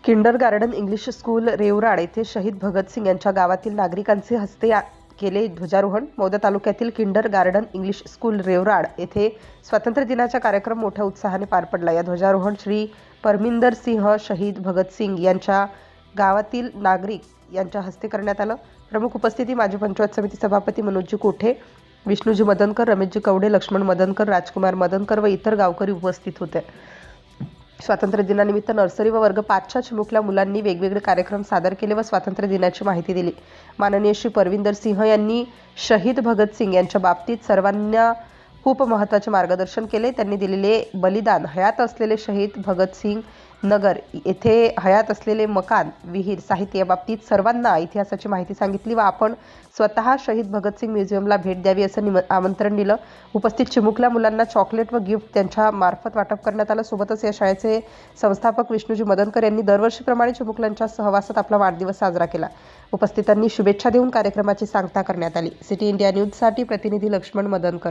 Kinder garden English school रेवराड येथे शहीद भगतसिंग यांच्या गावातील नागरिकांचे हस्ते केले ध्वजारोहण। मौदा तालुक्यातील किंडर गार्डन इंग्लिश स्कूल रेवराड येथे स्वातंत्र्य दिनाचा कार्यक्रम मोठ्या उत्साहाने पार पडला। या ध्वजारोहण श्री परमिंदर सिंह शहीद भगतसिंग यांच्या गावातील नागरिक यांच्या हस्ते करण्यात आलं। प्रमुख उपस्थिती माजी पंचायत समिती सभापती मनोजी कोठे, विष्णुजी मदनकर, रमेशजी कवडे, लक्ष्मण मदनकर, राजकुमार मदनकर व इतर गावकरी उपस्थित होते। स्वातंत्र्य दिनानिमित्त नर्सरी व वर्ग 5च्या चिमुकल्या मुलांनी वेगवेगळे कार्यक्रम सादर केले व स्वातंत्र्य दिनाची माहिती दिली। माननीय श्री परविंदर सिंह यांनी शहीद भगतसिंग यांच्या बाबतीत सर्वांना खूप महत्त्वाचे मार्गदर्शन केले। त्यांनी दिलेले बलिदान, हयात असलेले शहीद भगतसिंग नगर येथे हयात असलेले मकान, विहीर, साहित्य या बाबतीत सर्वांना इतिहासाची माहिती सांगितली व आपण स्वतः शहीद भगतसिंग म्युझियमला भेट द्यावी असं आमंत्रण दिलं। उपस्थित चिमुकल्या मुलांना चॉकलेट व गिफ्ट त्यांच्या मार्फत वाटप करण्यात आलं। सोबतच या शाळेचे संस्थापक विष्णुजी मदनकर यांनी दरवर्षीप्रमाणे चिमुकल्यांच्या सहवासात आपला वाढदिवस साजरा केला। उपस्थितांनी शुभेच्छा देऊन कार्यक्रमाची सांगता करण्यात आली। सिटी इंडिया न्यूजसाठी प्रतिनिधी लक्ष्मण मदनकर।